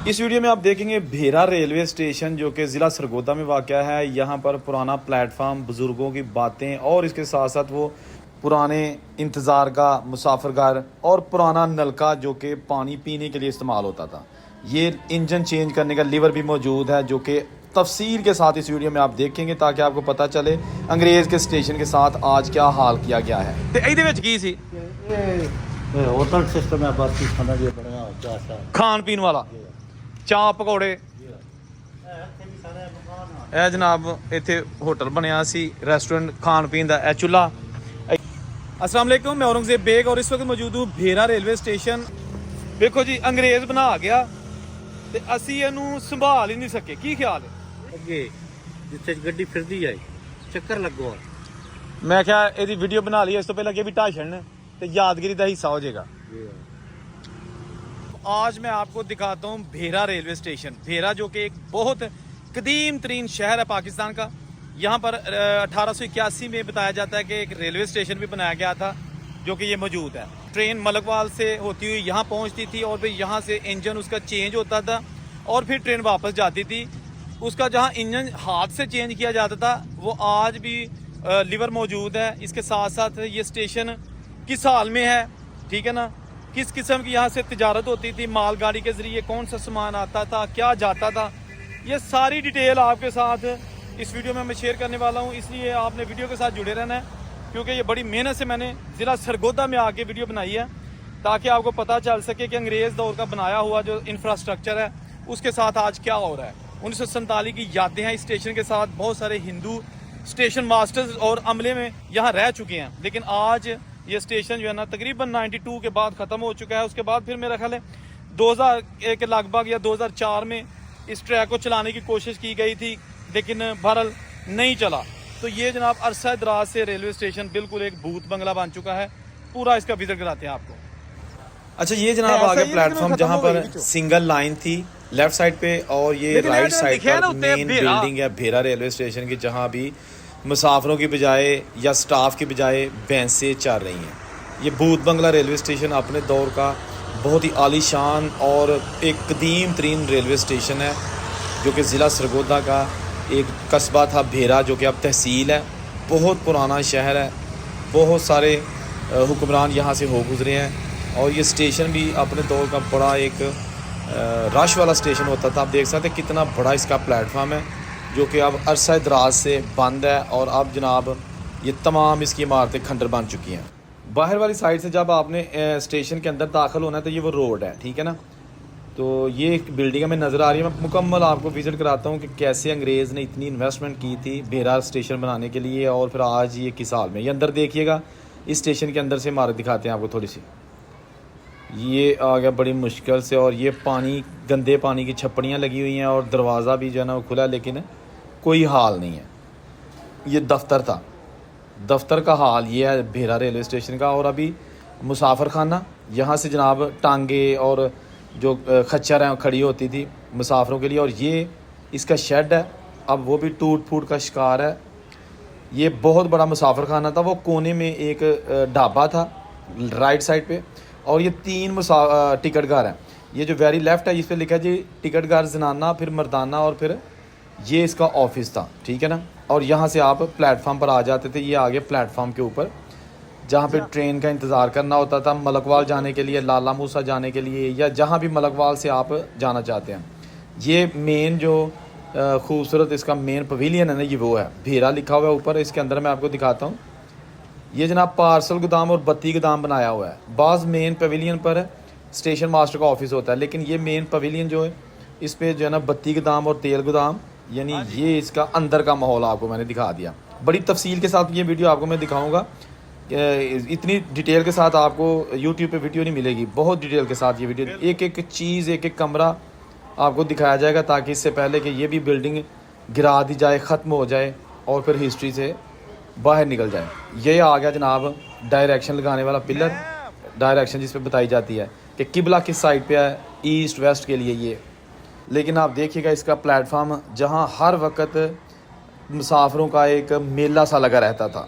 इस वीडियो में आप देखेंगे भेरा रेलवे स्टेशन जो कि ज़िला सरगोदा में वाक़या है। यहाँ पर पुराना प्लेटफार्म, बुज़ुर्गों की बातें और इसके साथ साथ वो पुराने इंतज़ार का मुसाफिरगार और पुराना नलका जो कि पानी पीने के लिए इस्तेमाल होता था। ये इंजन चेंज करने का लीवर भी मौजूद है जो कि तफसील के साथ इस वीडियो में आप देखेंगे ताकि आपको पता चले अंग्रेज़ के स्टेशन के साथ आज क्या हाल किया गया है। तो ਇਹਦੇ ਵਿੱਚ ਕੀ ਸੀ होटल सिस्टम है, बस खाना जो बना चासा ਖਾਣ ਪੀਣ ਵਾਲਾ ਚਾਹ ਪਕੌੜੇ। ਇਹ ਜਨਾਬ ਇੱਥੇ ਹੋਟਲ ਬਣਿਆ ਸੀ, ਰੈਸਟੋਰੈਂਟ ਖਾਣ ਪੀਣ ਦਾ। ਇਹ ਚੁੱਲਾ। अस्सलाम वालेकुम, मैं औरंगजेब बेग और इस वक्त मौजूद हूँ भेरा रेलवे स्टेशन। देखो जी, अंग्रेज़ बना गया ਤੇ ਅਸੀਂ ਇਹਨੂੰ ਸੰਭਾਲ ਹੀ ਨਹੀਂ ਸਕੇ। ਕੀ ਖਿਆਲ ਹੈ? ਅੱਗੇ ਜਿੱਥੇ ਗੱਡੀ ਫਿਰਦੀ ਹੈ ਚੱਕਰ ਲੱਗੋ। ਮੈਂ ਕਿਹਾ ਇਹਦੀ ਵੀਡੀਓ ਬਣਾ ਲਈ, ਇਸ ਤੋਂ ਪਹਿਲਾਂ ਕਿ ਵੀ ਢਾਸ਼ਣ ਤੇ यादगिरी का हिस्सा हो जाएगा। आज मैं आपको दिखाता हूँ भेरा रेलवे स्टेशन। भेरा जो कि एक बहुत कदीम तरीन शहर है पाकिस्तान का। यहाँ पर 1881 में बताया जाता है कि एक रेलवे स्टेशन भी बनाया गया था जो कि ये मौजूद है। ट्रेन मलकवाल से होती हुई यहाँ पहुँचती थी और फिर यहाँ से इंजन उसका चेंज होता था और फिर ट्रेन वापस जाती थी। उसका जहाँ इंजन हाथ से चेंज किया जाता था वो आज भी लीवर मौजूद है। इसके साथ साथ ये स्टेशन किस हाल में है, ठीक है ना, किस किस्म की यहाँ से तिजारत होती थी, मालगाड़ी के ज़रिए कौन सा सामान आता था, क्या जाता था, ये सारी डिटेल आपके साथ इस वीडियो में मैं शेयर करने वाला हूँ। इसलिए आपने वीडियो के साथ जुड़े रहना है क्योंकि ये बड़ी मेहनत से मैंने ज़िला सरगोदा में आके वीडियो बनाई है ताकि आपको पता चल सके कि अंग्रेज़ दौर का बनाया हुआ जो इंफ्रास्ट्रक्चर है उसके साथ आज क्या हो रहा है। 1947 की यादें हैं इस स्टेशन के साथ। बहुत सारे हिंदू स्टेशन मास्टर्स और अमले में यहाँ रह चुके हैं, लेकिन आज ये स्टेशन जो है ना तकरीबन 92 के बाद ख़त्म हो चुका है। उसके बाद फिर मेरा ख्याल है 2000 के लगभग या 2004 में इस ट्रैक को चलाने की कोशिश की गई थी, लेकिन बहरहाल नहीं चला। तो ये जनाब अरसा दराज से रेलवे स्टेशन बिल्कुल एक भूत बंगला बन चुका है। पूरा इसका विजिट कराते हैं आपको। अच्छा, ये जनाब आगे प्लेटफॉर्म जहाँ पर सिंगल लाइन थी लेफ्ट साइड पे और ये राइट साइड पर मेन बिल्डिंग है भेरा रेलवे स्टेशन की, जहाँ भी मुसाफिरों की बजाय या स्टाफ की बजाय भैंसें चल रही हैं। ये भूत बंगला रेलवे स्टेशन अपने दौर का बहुत ही आलीशान और एक कदीम तरीन रेलवे स्टेशन है जो कि ज़िला सरगोदा का एक कस्बा था भेरा जो कि अब तहसील है। बहुत पुराना शहर है, बहुत सारे हुक्मरान यहाँ से हो गुजरे हैं और ये स्टेशन भी अपने दौर का बड़ा एक रश वाला स्टेशन होता था। आप देख सकते हैं कितना बड़ा इसका प्लेटफार्म है जो कि अब अरसा दराज से बंद है और अब जनाब ये तमाम इसकी इमारतें खंडर बन चुकी हैं। बाहर वाली साइड से जब आपने स्टेशन के अंदर दाखिल होना है तो ये वो रोड है, ठीक है ना। तो ये एक बिल्डिंग हमें नज़र आ रही है। मैं मुकम्मल आपको विज़िट कराता हूँ कि कैसे अंग्रेज़ ने इतनी इन्वेस्टमेंट की थी भेरा स्टेशन बनाने के लिए और फिर आज ये किस हाल में। ये अंदर देखिएगा, इस स्टेशन के अंदर से इमारत दिखाते हैं आपको थोड़ी सी। ये आ गया बड़ी मुश्किल से और ये पानी, गंदे पानी की छप्पड़ियाँ लगी हुई हैं और दरवाज़ा भी जो है ना वो खुला, लेकिन कोई हाल नहीं है। ये दफ्तर था, दफ्तर का हाल ये है भेरा रेलवे स्टेशन का। और अभी मुसाफिर खाना, यहाँ से जनाब टांगे और जो खच्चर हैं खड़ी होती थी मुसाफिरों के लिए, और ये इसका शेड है, अब वो भी टूट फूट का शिकार है। ये बहुत बड़ा मुसाफिर खाना था, वो कोने में एक ढाबा था राइट साइड पे और ये 3 टिकट घर हैं। ये जो वेरी लेफ़्ट है इस पर लिखा है जी टिकट घर जनाना, फिर मर्दाना और फिर ये इसका ऑफिस था, ठीक है ना। और यहाँ से आप प्लेटफार्म पर आ जाते थे। ये आगे प्लेटफार्म के ऊपर जहाँ पे ट्रेन का इंतज़ार करना होता था मलकवाल जाने के लिए, लाला मूसा जाने के लिए, या जहाँ भी मलकवाल से आप जाना चाहते हैं। ये मेन जो खूबसूरत इसका मेन पवेलियन है ना, ये वो है भेरा लिखा हुआ है ऊपर। इसके अंदर मैं आपको दिखाता हूँ। ये जनाब पार्सल गोदाम और बत्ती गोदाम बनाया हुआ है। बाज़ मेन पवेलियन पर स्टेशन मास्टर का ऑफिस होता है, लेकिन ये मेन पवेलियन जो है इस पर जो है ना बत्ती गोदाम और तेल गोदाम, यानी ये इसका अंदर का माहौल आपको मैंने दिखा दिया। बड़ी तफसील के साथ ये वीडियो आपको मैं दिखाऊंगा। इतनी डिटेल के साथ आपको यूट्यूब पे वीडियो नहीं मिलेगी। बहुत डिटेल के साथ ये वीडियो, एक एक चीज़, एक एक कमरा आपको दिखाया जाएगा ताकि इससे पहले कि ये भी बिल्डिंग गिरा दी जाए, ख़त्म हो जाए और फिर हिस्ट्री से बाहर निकल जाए। ये आ गया जनाब डायरेक्शन लगाने वाला पिलर, डायरेक्शन जिस पर बताई जाती है कि किबला किस साइड पे है, ईस्ट वेस्ट के लिए ये। लेकिन आप देखिएगा इसका प्लेटफार्म जहाँ हर वक्त मुसाफिरों का एक मेला सा लगा रहता था।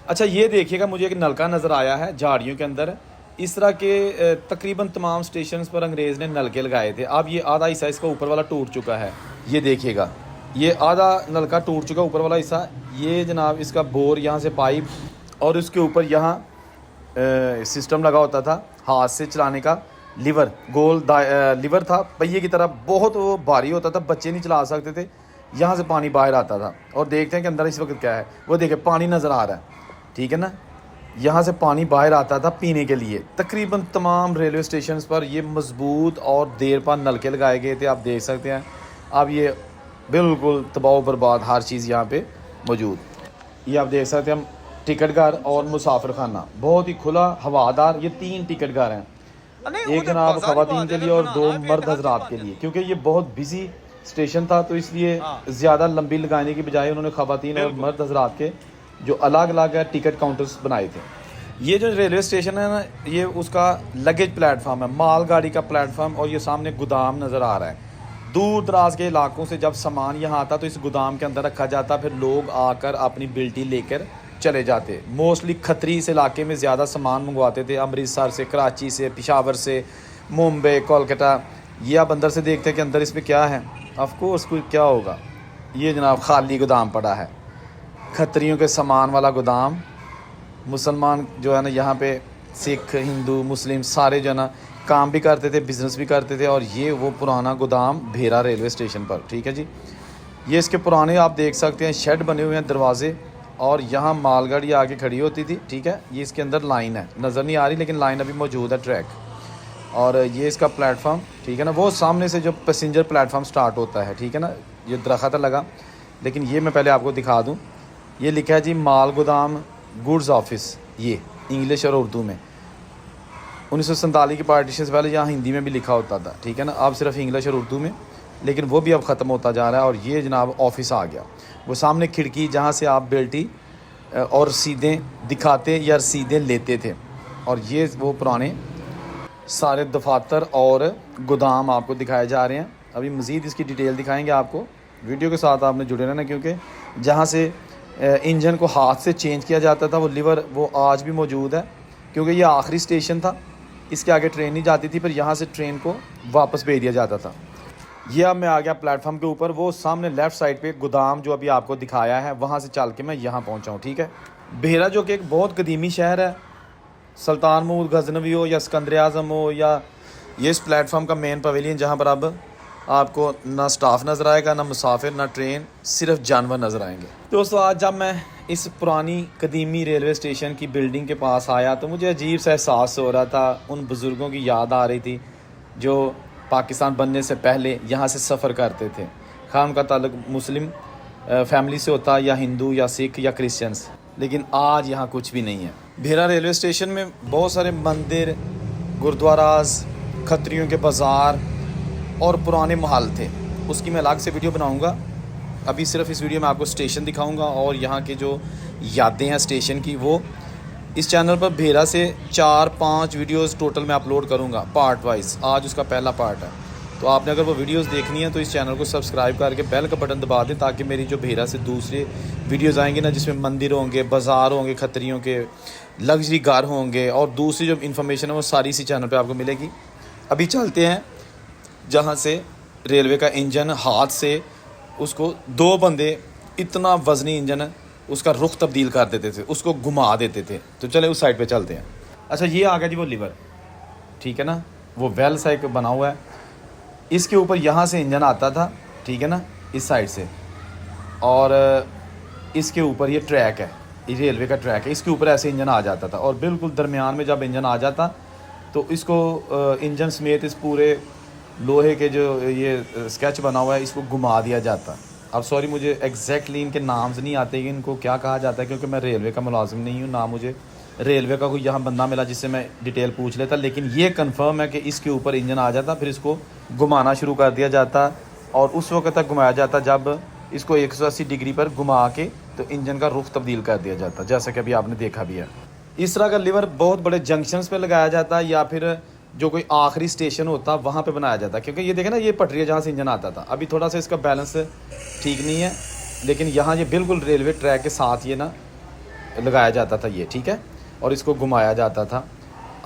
अच्छा, ये देखिएगा मुझे एक नलका नज़र आया है झाड़ियों के अंदर। इस तरह के तकरीबन तमाम स्टेशन पर अंग्रेज़ ने नलके लगाए थे। अब ये आधा हिस्सा इसका ऊपर वाला टूट चुका है, ये देखिएगा, ये आधा नलका टूट चुका ऊपर वाला हिस्सा। ये जनाब इसका बोर, यहाँ से पाइप, और उसके ऊपर यहाँ सिस्टम लगा होता था हाथ से चलाने का, लीवर, गोल लीवर था पहिए की तरह, बहुत वो भारी होता था, बच्चे नहीं चला सकते थे। यहाँ से पानी बाहर आता था और देखते हैं कि अंदर इस वक्त क्या है। वो देखिए पानी नज़र आ रहा है, ठीक है ना, यहाँ से पानी बाहर आता था पीने के लिए। तकरीबन तमाम रेलवे स्टेशन पर ये मजबूत और देर पा नलके लगाए गए थे, आप देख सकते हैं। अब ये बिल्कुल तबाह बर्बाद हर चीज़ यहाँ पे मौजूद। ये आप देख सकते हैं, हम टिकट घर और मुसाफिर खाना, बहुत ही खुला हवादार। ये 3 टिकट घर हैं, एक जनाब ख़वातीन के लिए और 2 मर्द हजरात के लिए, क्योंकि ये बहुत बिजी स्टेशन था तो इसलिए ज़्यादा लंबी लगाने की बजाय उन्होंने ख़वातीन और मर्द हजरात के जो अलग अलग टिकट काउंटर्स बनाए थे। ये जो रेलवे स्टेशन है ना, ये उसका लगेज प्लेटफार्म है, मालगाड़ी का प्लेटफार्म, और ये सामने गोदाम नज़र आ रहा है। दूर दराज के इलाकों से जब सामान यहाँ आता तो इस गोदाम के अंदर रखा जाता, फिर लोग आकर अपनी बिल्टी लेकर चले जाते। मोस्टली खतरी इस इलाके में ज़्यादा सामान मंगवाते थे, अमृतसर से, कराची से, पेशावर से, मुंबई, कोलकाता। ये आप अंदर से देखते हैं कि अंदर इसमें क्या है, ऑफकोर्स कोई क्या होगा। ये जनाब खाली गोदाम पड़ा है, खतरियों के सामान वाला गोदाम। मुसलमान जो है ना यहाँ पे, सिख, हिंदू, मुस्लिम सारे जो है ना काम भी करते थे, बिज़नेस भी करते थे। और ये वो पुराना गोदाम भेरा रेलवे स्टेशन पर, ठीक है जी। ये इसके पुराने आप देख सकते हैं शेड बने हुए हैं, दरवाजे, और यहाँ मालगाड़ी आके खड़ी होती थी, ठीक है। ये इसके अंदर लाइन है, नज़र नहीं आ रही लेकिन लाइन अभी मौजूद है, ट्रैक। और ये इसका प्लेटफार्म, ठीक है ना, वो सामने से जो पैसेंजर प्लेटफार्म स्टार्ट होता है, ठीक है ना, ये दरख्त लगा। लेकिन ये मैं पहले आपको दिखा दूँ, ये लिखा है जी माल गोदाम गुड्स ऑफिस, ये इंग्लिश और उर्दू में। 1947 की पार्टीशन से पहले यहाँ हिंदी में भी लिखा होता था, ठीक है ना, अब सिर्फ इंग्लिश और उर्दू में, लेकिन वो भी अब ख़त्म होता जा रहा है। और ये जनाब ऑफिस आ गया, वो सामने खिड़की जहाँ से आप बेल्टी और सीधे दिखाते या सीधे लेते थे। और ये वो पुराने सारे दफातर और गोदाम आपको दिखाए जा रहे हैं। अभी मज़ीद इसकी डिटेल दिखाएंगे आपको, वीडियो के साथ आपने जुड़े रहना, क्योंकि जहाँ से इंजन को हाथ से चेंज किया जाता था वो लीवर, वो आज भी मौजूद है, क्योंकि ये आखिरी स्टेशन था, इसके आगे ट्रेन नहीं जाती थी, फिर यहाँ से ट्रेन को वापस भेज दिया जाता था। ये अब मैं आ गया प्लेटफार्म के ऊपर, वो सामने लेफ़्ट साइड पे गोदाम जो अभी आपको दिखाया है, वहाँ से चल के मैं यहाँ पहुँचा हूँ, ठीक है। भेरा जो कि एक बहुत कदीमी शहर है, सुल्तान महमूद गजनवी हो या सिकंदर आज़म हो, या ये इस प्लेटफार्म का मेन पवेलियन, जहाँ पर अब आपको ना स्टाफ नज़र आएगा, ना मुसाफिर, ना ट्रेन, सिर्फ जानवर नज़र आएंगे। दोस्तों आज जब मैं इस पुरानी कदीमी रेलवे स्टेशन की बिल्डिंग के पास आया तो मुझे अजीब सा एहसास हो रहा था, उन बुज़ुर्गों की याद आ रही थी जो पाकिस्तान बनने से पहले यहाँ से सफ़र करते थे, खा उनका ताल्लुक मुस्लिम फैमिली से होता, या हिंदू या सिख या क्रिश्चियंस। लेकिन आज यहाँ कुछ भी नहीं है। भेरा रेलवे स्टेशन में बहुत सारे मंदिर, गुरुद्वाराज, खतरियों के बाज़ार और पुराने महल थे, उसकी मैं अलग से वीडियो बनाऊंगा। अभी सिर्फ इस वीडियो में आपको स्टेशन दिखाऊंगा और यहाँ के जो यादें हैं स्टेशन की, वो इस चैनल पर भेरा से 4-5 वीडियोस टोटल मैं अपलोड करूँगा पार्ट वाइज। आज उसका पहला पार्ट है, तो आपने अगर वो वीडियोस देखनी है तो इस चैनल को सब्सक्राइब करके बेल का बटन दबा दें, ताकि मेरी जो भेरा से दूसरे वीडियोस आएंगे ना, जिसमें मंदिर होंगे, बाज़ार होंगे, खतरियों के लग्जरी कार होंगे और दूसरी जो इन्फॉर्मेशन है वो सारी इसी चैनल पर आपको मिलेगी। अभी चलते हैं जहाँ से रेलवे का इंजन हाथ से, उसको 2 बंदे, इतना वज़नी इंजन है, उसका रुख तब्दील कर देते थे, उसको घुमा देते थे। तो चले उस साइड पे चलते हैं। अच्छा ये आ गया जी वो लीवर, ठीक है ना, वो वेल सा एक बना हुआ है, इसके ऊपर यहाँ से इंजन आता था, ठीक है ना, इस साइड से, और इसके ऊपर ये ट्रैक है, ये रेलवे का ट्रैक है, इसके ऊपर ऐसे इंजन आ जाता था। और बिल्कुल दरमियान में जब इंजन आ जाता तो इसको इंजन समेत इस पूरे लोहे के जो ये स्केच बना हुआ है, इसको घुमा दिया जाता। अब सॉरी मुझे एग्जैक्टली इनके नाम्स नहीं आते कि इनको क्या कहा जाता है, क्योंकि मैं रेलवे का मुलाजिम नहीं हूँ, ना मुझे रेलवे का कोई यहाँ बंदा मिला जिससे मैं डिटेल पूछ लेता। लेकिन ये कंफर्म है कि इसके ऊपर इंजन आ जाता, फिर इसको घुमाना शुरू कर दिया जाता, और उस वक्त तक घुमाया जाता जब इसको 180 डिग्री पर घुमा के तो इंजन का रुख तब्दील कर दिया जाता, जैसा कि अभी आपने देखा भी है। इस तरह का लीवर बहुत बड़े जंक्शंस पे लगाया जाता है, या फिर जो कोई आखिरी स्टेशन होता वहाँ पे बनाया जाता, क्योंकि ये देखें ना, ये पटरी है जहाँ से इंजन आता था। अभी थोड़ा सा इसका बैलेंस ठीक नहीं है, लेकिन यहाँ ये बिल्कुल रेलवे ट्रैक के साथ ये ना लगाया जाता था ये, ठीक है, और इसको घुमाया जाता था।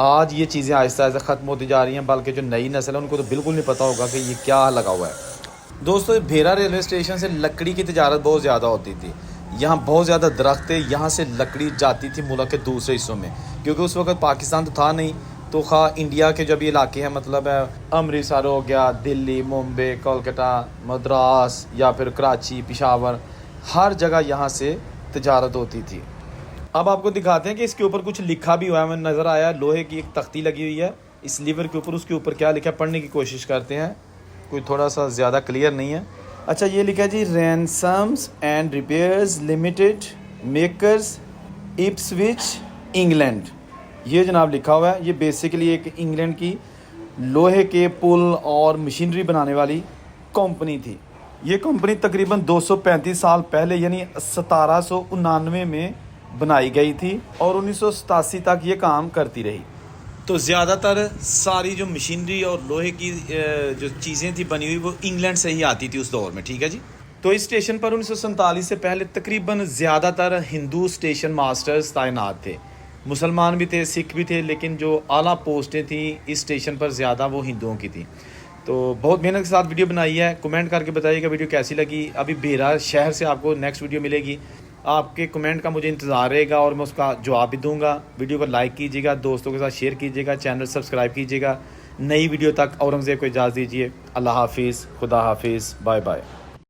आज ये चीज़ें आहिस्ता आहिस्ता ख़त्म होती जा रही हैं, बल्कि जो नई नस्ल है उनको तो बिल्कुल नहीं पता होगा कि ये क्या लगा हुआ है। दोस्तों, भेरा रेलवे स्टेशन से लकड़ी की तिजारत बहुत ज़्यादा होती थी। यहाँ बहुत ज़्यादा दरख्त थे, यहाँ से लकड़ी जाती थी मुल्क के दूसरे हिस्सों में, क्योंकि उस वक्त पाकिस्तान तो था नहीं। तो खा इंडिया के जब ये इलाके हैं, मतलब अमृतसर हो गया, दिल्ली, मुंबई, कोलकाता, मद्रास या फिर कराची, पेशावर, हर जगह यहाँ से तिजारत होती थी। अब आपको दिखाते हैं कि इसके ऊपर कुछ लिखा भी हुआ है, हमें नज़र आया। लोहे की एक तख्ती लगी हुई है इस लीवर के ऊपर, उसके ऊपर क्या लिखा है पढ़ने की कोशिश करते हैं, कोई थोड़ा सा ज़्यादा क्लियर नहीं है। अच्छा, ये लिखा है जी, Ransomes and Rapiers Limited, makers, Ipswich, England. ये जनाब लिखा हुआ है। ये बेसिकली एक इंग्लैंड की लोहे के पुल और मशीनरी बनाने वाली कंपनी थी। ये कंपनी तकरीबन 235 साल पहले यानी 1799 में बनाई गई थी और 1987 तक ये काम करती रही। तो ज़्यादातर सारी जो मशीनरी और लोहे की जो चीज़ें थी बनी हुई, वो इंग्लैंड से ही आती थी उस दौर में, ठीक है जी। तो इस स्टेशन पर 1947 से पहले तकरीबन ज़्यादातर हिंदू स्टेशन मास्टर्स तैनात थे। मुसलमान भी थे, सिख भी थे, लेकिन जो आला पोस्टें थी इस स्टेशन पर ज़्यादा वो हिंदुओं की थी। तो बहुत मेहनत के साथ वीडियो बनाई है। कमेंट करके बताइएगा वीडियो कैसी लगी। अभी भेरा शहर से आपको नेक्स्ट वीडियो मिलेगी, आपके कमेंट का मुझे इंतज़ार रहेगा और मैं उसका जवाब भी दूंगा। वीडियो को लाइक कीजिएगा, दोस्तों के साथ शेयर कीजिएगा, चैनल सब्सक्राइब कीजिएगा। नई वीडियो तक औरंगज़ेब को इजाज़त दीजिए। अल्लाह हाफिज़, खुदा हाफिज़, बाय बाय।